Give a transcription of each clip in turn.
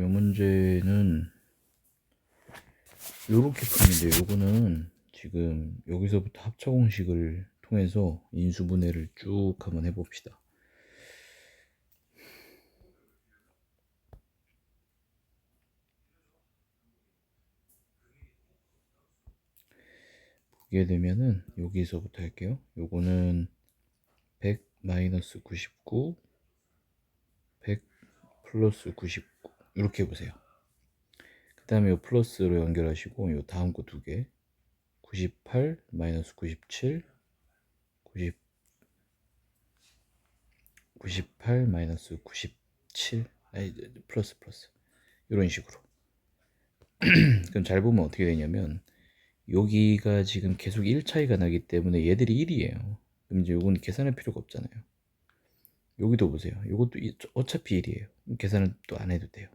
문제는 요렇게 푸는데, 요거는 지금 여기서부터 합차 공식을 통해서 인수분해를 쭉 한번 해봅시다. 보게 되면은 여기서부터 할게요. 요거는 100 마이너스 99, 100 플러스 99 이렇게 해보세요. 그 다음에 요 플러스로 연결하시고 요 다음 거 두 개, 98 마이너스 97, 98 마이너스 97, 아니 플러스 이런 식으로. 그럼 잘 보면 어떻게 되냐면 여기가 지금 계속 1 차이가 나기 때문에 얘들이 1이에요. 그럼 이제 요건 계산할 필요가 없잖아요. 여기도 보세요. 요것도 어차피 1이에요. 계산을 또 안 해도 돼요.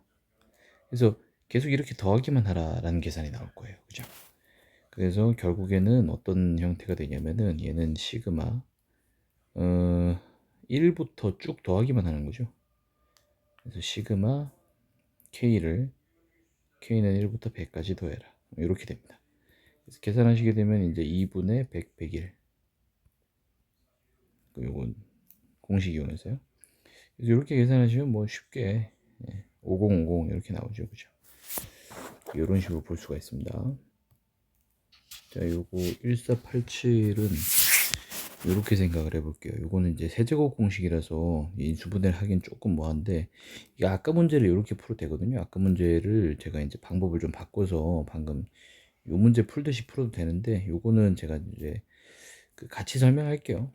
그래서 계속 이렇게 더하기만 하라라는 계산이 나올 거예요. 그죠? 그래서 결국에는 어떤 형태가 되냐면은 얘는 시그마 1부터 쭉 더하기만 하는 거죠. 그래서 시그마 K는 1부터 100까지 더해라. 이렇게 됩니다. 그래서 계산하시게 되면 이제 2분의 100, 101. 요건 공식 이용해서요. 그래서 이렇게 계산하시면 뭐 쉽게 5050 이렇게 나오죠. 그죠? 이런 식으로 볼 수가 있습니다. 자, 요거 1487은 이렇게 생각을 해볼게요. 요거는 이제 세제곱 공식이라서 인수분해를 하긴 조금 뭐한데, 이게 아까 문제를 이렇게 풀어도 되거든요. 아까 문제를 제가 이제 방법을 좀 바꿔서 방금 요 문제 풀듯이 풀어도 되는데, 요거는 제가 이제 같이 설명할게요.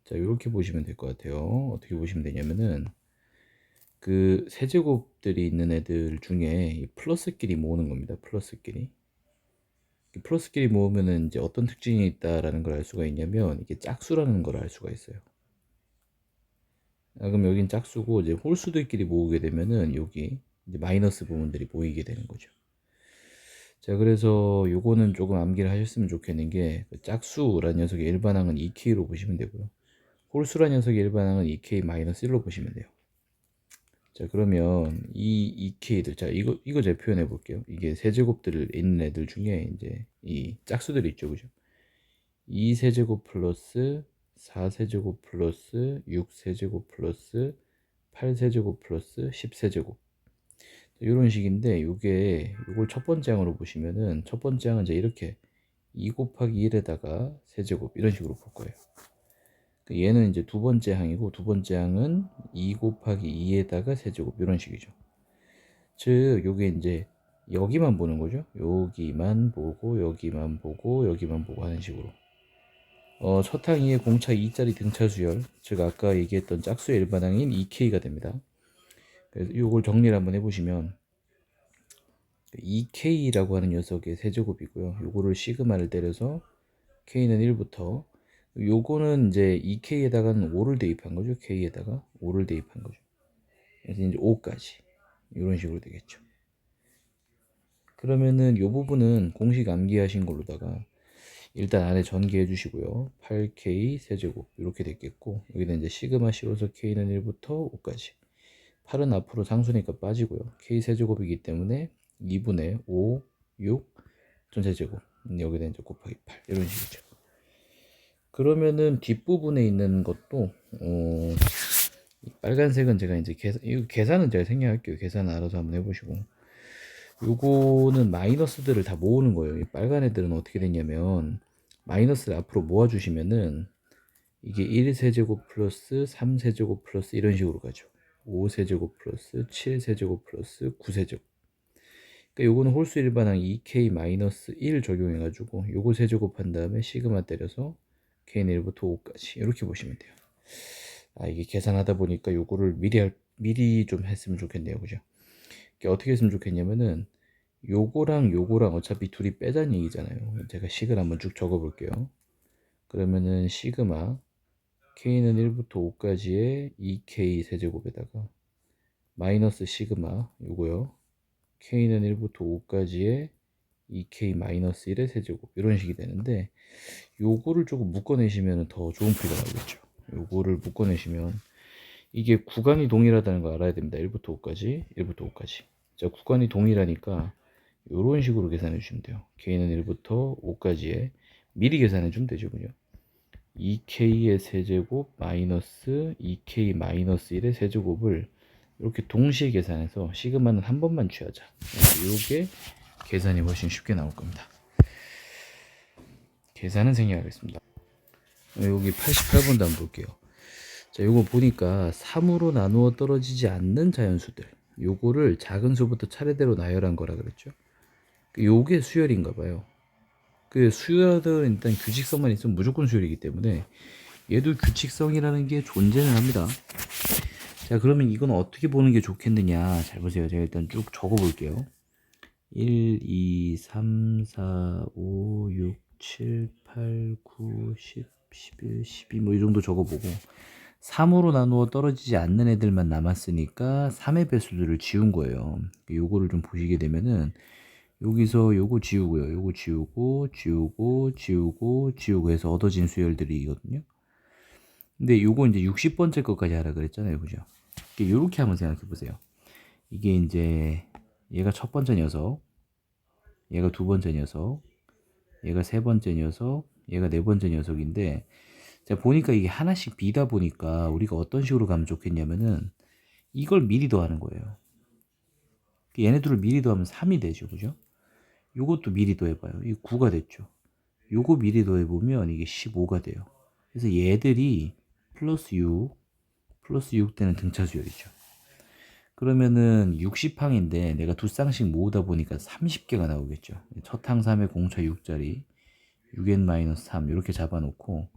자, 이렇게 보시면 될 것 같아요. 어떻게 보시면 되냐면은 그 세제곱들이 있는 애들 중에 이 플러스끼리 모으는 겁니다. 플러스끼리 모으면은 이제 어떤 특징이 있다라는 걸 알 수가 있냐면, 이게 짝수라는 걸 알 수가 있어요. 그럼 여긴 짝수고, 이제 홀수들끼리 모으게 되면은 여기 이제 마이너스 부분들이 모이게 되는 거죠. 자, 그래서 요거는 조금 암기를 하셨으면 좋겠는 게, 그 짝수라는 녀석의 일반항은 2K로 보시면 되고요. 홀수라는 녀석의 일반항은 2K-1로 보시면 돼요. 자, 그러면 이 2K들, 자, 이거 제가 표현해 볼게요. 이게 세제곱들 있는 애들 중에 이제 이 짝수들이 있죠. 그죠? 2세제곱 플러스 4세제곱 플러스 6세제곱 플러스 8세제곱 플러스 10세제곱, 이런 식인데, 요걸 첫 번째 항으로 보시면은, 첫 번째 항은 이제 이렇게 2 곱하기 1에다가 세제곱 이런 식으로 볼 거예요. 얘는 이제 두 번째 항이고, 두 번째 항은 2 곱하기 2에다가 세제곱 이런 식이죠. 즉 요게 이제 여기만 보는 거죠. 여기만 보고 여기만 보고 여기만 보고 하는 식으로. 첫 항이 공차 2짜리 등차 수열, 즉 아까 얘기했던 짝수의 일반항인 2K가 됩니다. 그래서 요걸 정리를 한번 해보시면 2K라고 하는 녀석의 세제곱이고요. 요거를 시그마를 때려서 K는 1부터, 요거는 이제 2K에다가는 5를 대입한 거죠. K에다가 5를 대입한 거죠. 그래서 이제 5까지 이런 식으로 되겠죠. 그러면은 요 부분은 공식 암기하신 걸로다가 일단 안에 전개해 주시고요. 8K 세제곱 이렇게 됐겠고, 여기는 이제 시그마 씌워서 K는 1부터 5까지. 8은 앞으로 상수니까 빠지고요. K 세제곱이기 때문에 2분의 5, 6 전체제곱, 여기다 이제 곱하기 8 이런 식이죠. 그러면은 뒷부분에 있는 것도 빨간색은 제가 이제 계산은 제가 생략할게요. 계산은 알아서 한번 해보시고, 요거는 마이너스들을 다 모으는 거예요. 이 빨간 애들은 어떻게 되냐면, 마이너스를 앞으로 모아주시면은 이게 1세제곱 플러스 3세제곱 플러스 이런 식으로 가죠. 5세제곱 플러스 7세제곱 플러스 9세제곱. 그러니까 요거는 홀수 일반항 2K-1 적용해가지고 요거 세제곱한 다음에 시그마 때려서 K는 1부터 5까지 이렇게 보시면 돼요. 이게 계산하다 보니까 요거를 미리 좀 했으면 좋겠네요. 그죠? 어떻게 했으면 좋겠냐면은, 요거랑 어차피 둘이 빼자는 얘기잖아요. 제가 식을 한번 쭉 적어 볼게요. 그러면은 시그마 K는 1부터 5까지의 2K 세제곱에다가 마이너스 시그마 요거요. K는 1부터 5까지의 2K 마이너스 1의 세제곱 이런 식이 되는데, 요거를 조금 묶어내시면 더 좋은 풀이가 나오겠죠. 요거를 묶어내시면 이게 구간이 동일하다는 거 알아야 됩니다. 1부터 5까지, 1부터 5까지. 자, 구간이 동일하니까 이런 식으로 계산해 주시면 돼요. K는 1부터 5까지에 미리 계산해 주면 되죠, 그죠? 2K의 세제곱 마이너스 2K 마이너스 1의 세제곱을 이렇게 동시에 계산해서 시그마는 한 번만 취하자. 이게 계산이 훨씬 쉽게 나올 겁니다. 계산은 생략하겠습니다. 여기 88번도 한번 볼게요. 자, 요거 보니까 3으로 나누어 떨어지지 않는 자연수들, 요거를 작은 수부터 차례대로 나열한 거라 그랬죠. 요게 수열인가 봐요. 그 수열은 일단 규칙성만 있으면 무조건 수열이기 때문에 얘도 규칙성이라는 게 존재는 합니다. 자, 그러면 이건 어떻게 보는 게 좋겠느냐. 잘 보세요. 제가 일단 쭉 적어 볼게요. 1, 2, 3, 4, 5, 6, 7, 8, 9, 10, 11, 12 뭐 이 정도 적어보고 3으로 나누어 떨어지지 않는 애들만 남았으니까 3의 배수들을 지운 거예요. 요거를 좀 보시게 되면은 여기서 요거 지우고요. 요거 지우고 지우고 해서 얻어진 수열들이거든요. 근데 요거 이제 60번째 것까지 하라 그랬잖아요. 그죠? 이렇게 한번 생각해 보세요. 이게 이제 얘가 첫 번째 녀석, 얘가 두 번째 녀석, 얘가 세 번째 녀석, 얘가 네 번째 녀석인데, 자, 보니까 이게 하나씩 비다 보니까 우리가 어떤 식으로 가면 좋겠냐면은 이걸 미리 더하는 거예요. 얘네들을 미리 더하면 3이 되죠. 그죠? 요것도 미리 더해봐요. 이게 9가 됐죠. 요거 미리 더해보면 이게 15가 돼요. 그래서 얘들이 플러스 6 되는 등차수열이죠. 그러면은 60항인데 내가 두 쌍씩 모으다 보니까 30개가 나오겠죠. 첫 항 3에 공차 6짜리 6n-3 이렇게 잡아놓고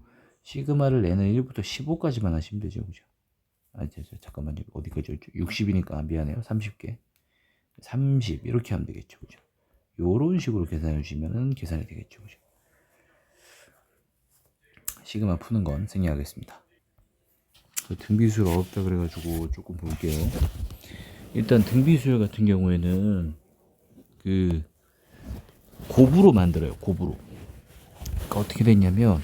시그마를 n은 1부터 15까지만 하시면 되죠. 그죠? 잠깐만요. 어디까지 60이니까 미안해요. 30개. 30 이렇게 하면 되겠죠. 그죠? 요런 식으로 계산해 주시면은 계산이 되겠죠. 그죠? 시그마 푸는 건 생략하겠습니다. 등비수열 어렵다 그래가지고 조금 볼게요. 일단 등비수열 같은 경우에는 그 곱으로 만들어요. 곱으로. 그러니까 어떻게 됐냐면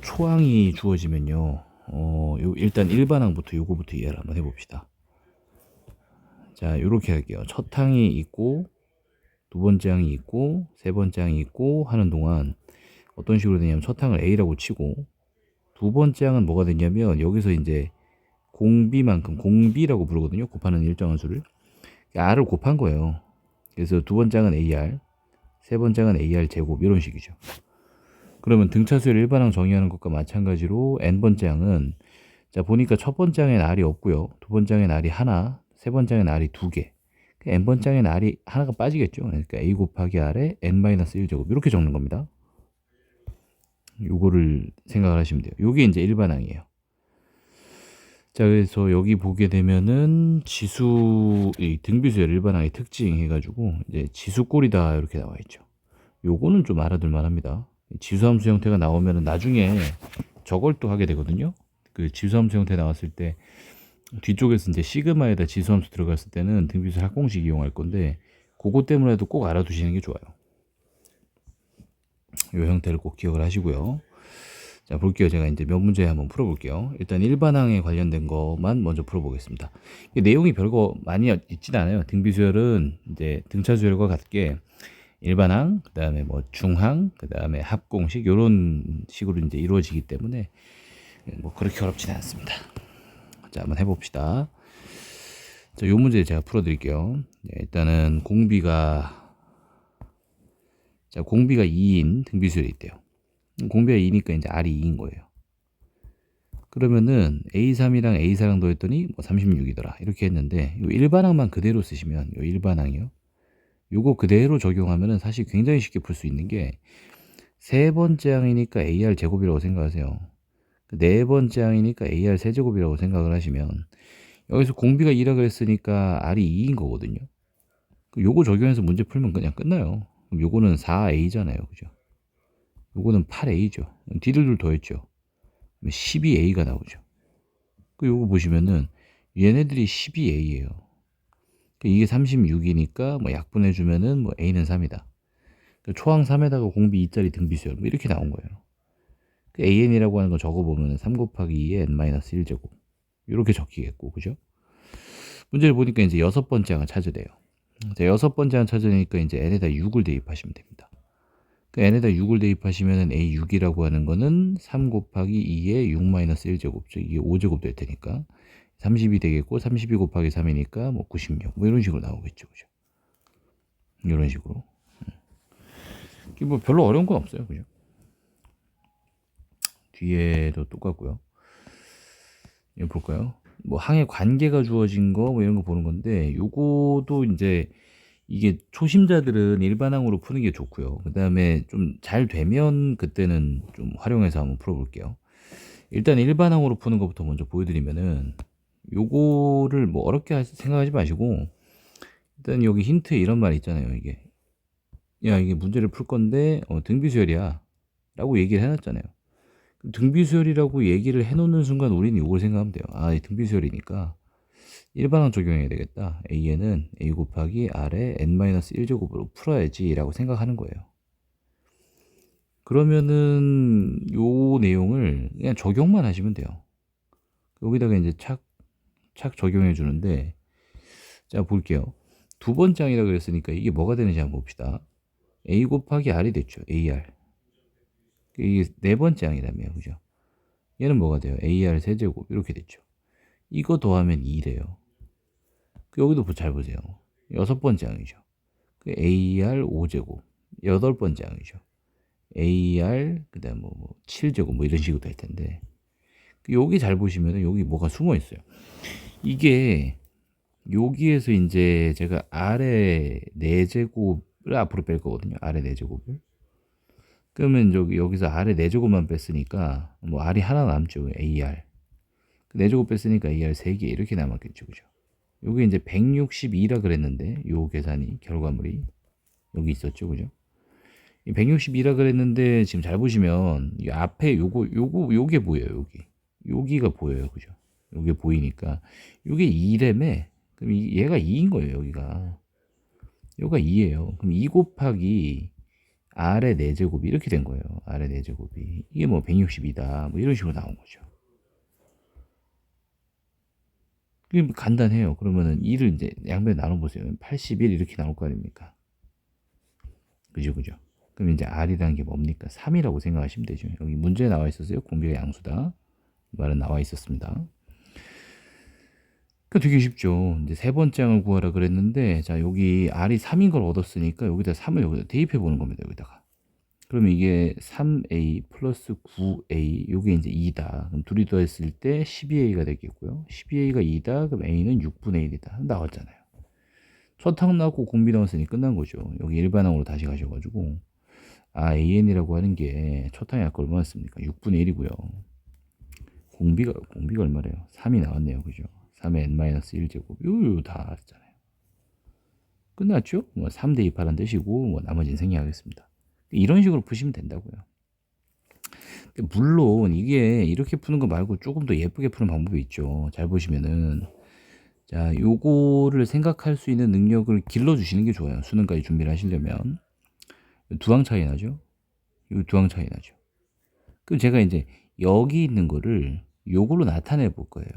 초항이 주어지면요. 일단 일반항부터 요거부터 이해를 한번 해봅시다. 자, 요렇게 할게요. 첫 항이 있고 두 번째 항이 있고 세 번째 항이 있고 하는 동안 어떤 식으로 되냐면 첫 항을 A라고 치고 두 번째 항은 뭐가 되냐면 여기서 이제 공비만큼 공비라고 부르거든요. 곱하는 일정한 수를 R을 곱한 거예요. 그래서 두 번째 항은 AR, 세 번째 항은 AR 제곱 이런 식이죠. 그러면 등차수열 일반항 정의하는 것과 마찬가지로 n번째 항은 자 보니까 첫 번째 항엔 R이 없고요. 두 번째 항엔 R이 하나, 세 번째 항엔 R이 두 개. n번째 항엔 R이 하나가 빠지겠죠. 그러니까 A 곱하기 R에 n-1제곱 이렇게 적는 겁니다. 요거를 생각을 하시면 돼요. 요게 이제 일반항이에요. 자, 그래서 여기 보게 되면은 지수, 이 등비수열 일반항의 특징 해가지고 이제 지수꼴이다 이렇게 나와 있죠. 요거는 좀 알아둘 만합니다. 지수함수 형태가 나오면은 나중에 저걸 또 하게 되거든요. 그 지수함수 형태 나왔을 때 뒤쪽에서 이제 시그마에다 지수함수 들어갔을 때는 등비수열 합공식 이용할 건데 그거 때문에도 꼭 알아두시는 게 좋아요. 요 형태를 꼭 기억을 하시고요. 자, 볼게요. 제가 이제 몇 문제 한번 풀어볼게요. 일단 일반항에 관련된 것만 먼저 풀어보겠습니다. 내용이 별거 많이 있진 않아요. 등비수열은 이제 등차수열과 같게 일반항, 그 다음에 뭐 중항, 그 다음에 합공식 이런 식으로 이제 이루어지기 때문에 뭐 그렇게 어렵지는 않습니다. 자, 한번 해봅시다. 자, 요 문제 제가 풀어드릴게요. 일단은 공비가 2인 등비수열이 있대요. 공비가 2니까 이제 R이 2인 거예요. 그러면은 A3이랑 A4랑 더했더니 뭐 36이더라. 이렇게 했는데 요 일반항만 그대로 쓰시면 요 일반항이요. 요거 그대로 적용하면은 사실 굉장히 쉽게 풀 수 있는 게 세 번째 항이니까 AR 제곱이라고 생각하세요. 네 번째 항이니까 AR 세제곱이라고 생각을 하시면 여기서 공비가 2라 그랬으니까 R이 2인 거거든요. 요거 적용해서 문제 풀면 그냥 끝나요. 그럼 요거는 4A잖아요. 그죠? 요거는 8A죠. D를 더했죠. 12A가 나오죠. 요거 보시면은 얘네들이 12A예요. 이게 36이니까 뭐 약분해주면은 뭐 A는 3이다. 초항 3에다가 공비 2짜리 등비수열 뭐 이렇게 나온 거예요. AN이라고 하는 거 적어보면 3 곱하기 2에 n-1제곱 이렇게 적히겠고, 그죠? 문제를 보니까 이제 여섯 번째 항을 찾으래요. 자, 여섯 번째 항 찾으니까 이제 n에다 6을 대입하시면 됩니다. 그 n에다 6을 대입하시면은 a6이라고 하는 거는 3 곱하기 2의 6 마이너스 1제곱, 즉 이게 5제곱 될 테니까 32 되겠고, 32 곱하기 3이니까 뭐 96, 뭐 이런 식으로 나오겠죠, 그죠? 이런 식으로. 이게 뭐 별로 어려운 건 없어요, 그죠? 뒤에도 똑같고요. 이거 볼까요? 뭐 항의 관계가 주어진 거 뭐 이런 거 보는 건데, 요거도 이제 이게 초심자들은 일반항으로 푸는 게 좋고요. 그 다음에 좀 잘 되면 그때는 좀 활용해서 한번 풀어볼게요. 일단 일반항으로 푸는 것부터 먼저 보여드리면은, 요거를 뭐 어렵게 생각하지 마시고, 일단 여기 힌트에 이런 말 있잖아요. 이게 야, 이게 문제를 풀 건데 등비수열이야 라고 얘기를 해놨잖아요. 등비수열이라고 얘기를 해놓는 순간 우리는 이걸 생각하면 돼요. 아, 이 등비수열이니까 일반항 적용해야 되겠다. a는 a 곱하기 r에 n-1제곱으로 풀어야지 라고 생각하는 거예요. 그러면은 요 내용을 그냥 적용만 하시면 돼요. 여기다가 이제 착 적용해 주는데, 자 볼게요. 두 번째 항이라 그랬으니까 이게 뭐가 되는지 한번 봅시다. a 곱하기 r이 됐죠. ar. 이게 네 번째 항이라며요. 그죠? 얘는 뭐가 돼요? ar 세제곱 이렇게 됐죠. 이거 더하면 2래요. 여기도 잘 보세요. 여섯 번째 항이죠. ar 5제곱. 여덟 번째 항이죠. ar 그다음 뭐 7제곱 뭐 이런 식으로 될 텐데, 여기 잘 보시면은 여기 뭐가 숨어 있어요. 이게 여기에서 이제 제가 아래 4제곱을 앞으로 뺄 거거든요. 아래 4제곱을. 그러면 여기서 아래 4제곱만 뺐으니까 뭐 r이 하나 남죠. ar. 4제곱 뺐으니까 ar 3개 이렇게 남았겠죠. 그죠? 요게 이제 162라 그랬는데, 요 계산이 결과물이 여기 있었죠. 그죠? 162라 그랬는데 지금 잘 보시면 이 앞에 요게 보여요. 여기가 보여요. 그죠? 요게 보이니까 요게 2래매. 그럼 얘가 2인 거예요. 여기가 2예요. 그럼 2 곱하기 r의 4제곱이 이렇게 된 거예요. r의 4제곱이 이게 뭐 162다 뭐 이런 식으로 나온 거죠. 그게 뭐 간단해요. 그러면은 2를 이제 양변에 나눠보세요. 81 이렇게 나올 거 아닙니까? 그죠? 그럼 이제 r이라는 게 뭡니까? 3이라고 생각하시면 되죠. 여기 문제에 나와 있었어요. 공비가 양수다. 말은 나와 있었습니다. 그 되게 쉽죠. 이제 세 번째 항을 구하라 그랬는데, 자 여기 r이 3인 걸 얻었으니까 여기다 3을 여기다 대입해 보는 겁니다. 여기다가. 그러면 이게 3a 플러스 9a, 요게 이제 2다. 그럼 둘이 더했을 때 12a가 되겠고요. 12a가 2다. 그럼 a는 6분의 1이다. 나왔잖아요. 첫 항 나왔고 공비 나왔으니 끝난 거죠. 여기 일반항으로 다시 가셔가지고, an이라고 하는 게 첫 항이 아까 얼마였습니까? 6분의 1이고요. 공비가 얼마래요? 3이 나왔네요. 그죠? 3의 n-1제곱. 요요 다 알았잖아요. 끝났죠? 뭐 3 대입하라는 뜻이고, 뭐 나머지는 생략하겠습니다. 이런 식으로 푸시면 된다고요. 물론 이게 이렇게 푸는 거 말고 조금 더 예쁘게 푸는 방법이 있죠. 잘 보시면은, 자 요거를 생각할 수 있는 능력을 길러주시는 게 좋아요. 수능까지 준비를 하시려면. 두 항 차이 나죠? 요 두 항 차이 나죠. 그럼 제가 이제 여기 있는 거를 요걸로 나타내 볼 거예요.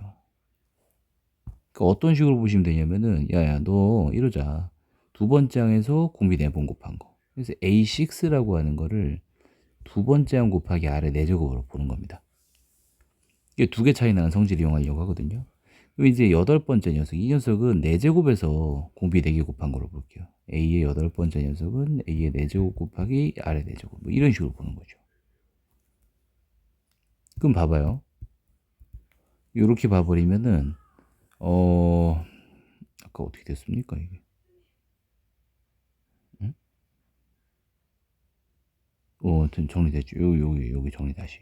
그러니까 어떤 식으로 보시면 되냐면은, 야야 너 이러자. 두 번째 항에서 공비 4번 곱한 거. 그래서 A6라고 하는 거를 두 번째 항 곱하기 r의 4제곱으로 보는 겁니다. 이게 두 개 차이 나는 성질을 이용하려고 하거든요. 그럼 이제 여덟 번째 녀석, 이 녀석은 4제곱에서 공비 4개 곱한 거로 볼게요. A의 여덟 번째 녀석은 A의 4제곱 곱하기 R의 4제곱, 뭐 이런 식으로 보는 거죠. 그럼 봐봐요. 이렇게 봐버리면은 아까 어떻게 됐습니까 이게? 응? 정리됐죠. 여기 정리 다시.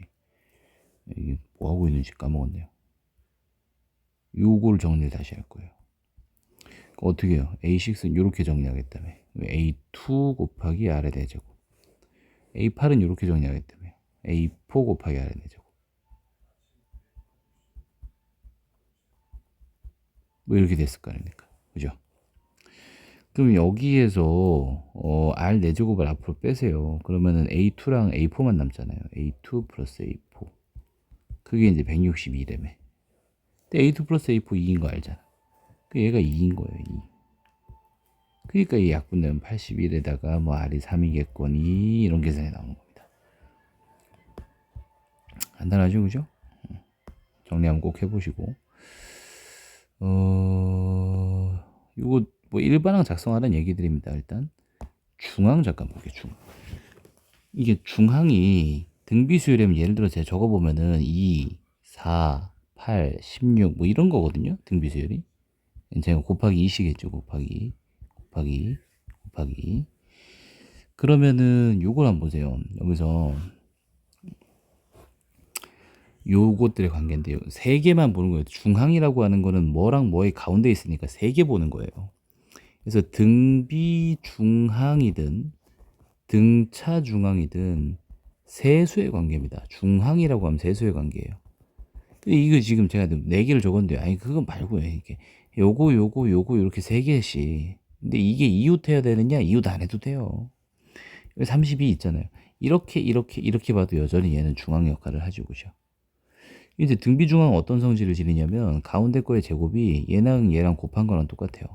이게 뭐 하고 있는지 까먹었네요. 요거를 정리를 다시 할 거예요. 어떻게 해요? A6는 이렇게 정리하겠다며. A2 곱하기 R의 4제곱. A8은 이렇게 정리하겠다며. A4 곱하기 R의 4제곱. 뭐 이렇게 됐을 거 아닙니까? 그죠? 그럼 여기에서 R 4제곱을 앞으로 빼세요. 그러면은 A2랑 A4만 남잖아요. A2 플러스 A4. 그게 이제 162래매. 근데 A2 플러스 A4 2인 거 알잖아. 그 얘가 2인 거예요. 2. 그러니까 이 약분되면 81에다가 뭐 R이 3이겠거니 이런 계산이 나오는 겁니다. 간단하죠, 그죠? 정리 한번 꼭 해보시고. 이거 뭐 일반항 작성하라는 얘기들입니다. 일단 중항 잠깐 볼게요. 이게 중항이 등비수열이면 예를 들어 제가 적어보면은 2, 4, 8, 16 뭐 이런 거거든요. 등비수열이. 제가 곱하기 2시겠죠. 곱하기. 그러면은 요걸 한번 보세요. 여기서 요것들의 관계인데요. 세 개만 보는 거예요. 중항이라고 하는 거는 뭐랑 뭐의 가운데 있으니까 세 개 보는 거예요. 그래서 등비 중항이든 등차 중항이든 세수의 관계입니다. 중항이라고 하면 세수의 관계예요. 이거 지금 제가 네 개를 적었는데, 아니, 그건 말고요. 이게 요거 이렇게 세 개씩. 근데 이게 이웃 해야 되느냐? 이웃 안 해도 돼요. 32 있잖아요. 이렇게 봐도 여전히 얘는 중항 역할을 하죠, 그죠? 이제 등비중항 어떤 성질을 지니냐면 가운데 거의 제곱이 얘랑 곱한 거랑 똑같아요.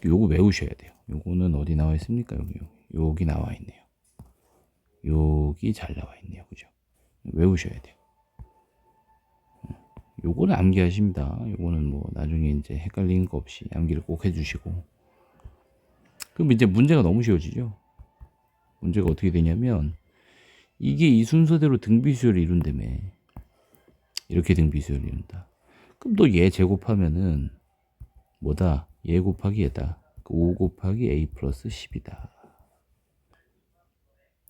요거 외우셔야 돼요. 요거는 어디 나와 있습니까? 여기 나와 있네요. 여기 잘 나와 있네요. 그죠? 외우셔야 돼요. 요거는 암기하십니다. 요거는 뭐 나중에 이제 헷갈리는 거 없이 암기를 꼭 해주시고. 그럼 이제 문제가 너무 쉬워지죠? 문제가 어떻게 되냐면 이게 이 순서대로 등비수열을 이룬다며. 이렇게 등비수열을 이룬다. 그럼 또 얘 제곱하면은 뭐다? 얘 곱하기 얘다. 5 곱하기 a 플러스 10이다.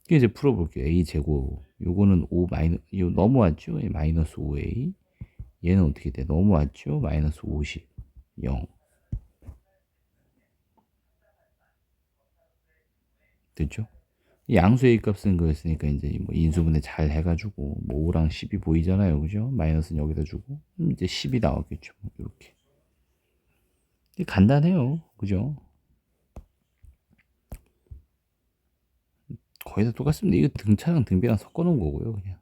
이게 이제 풀어볼게요. a 제곱. 요거는 5 요 넘어왔죠? 마이너스 5a. 얘는 어떻게 돼? 넘어왔죠? 마이너스 50. 0. 됐죠? 양수 a 값은 그랬으니까 이제 뭐 인수분해 잘 해가지고 뭐 5랑 10이 보이잖아요. 그죠? 마이너스는 여기다 주고 이제 10이 나왔겠죠. 이렇게. 간단해요. 그죠? 거의 다 똑같습니다. 이거 등차랑 등비랑 섞어 놓은 거고요. 그냥.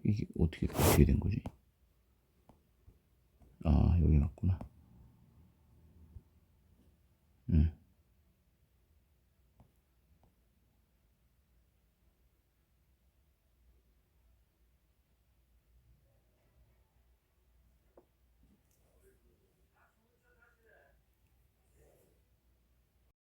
이게 어떻게 된 거지? 아, 여기 맞구나.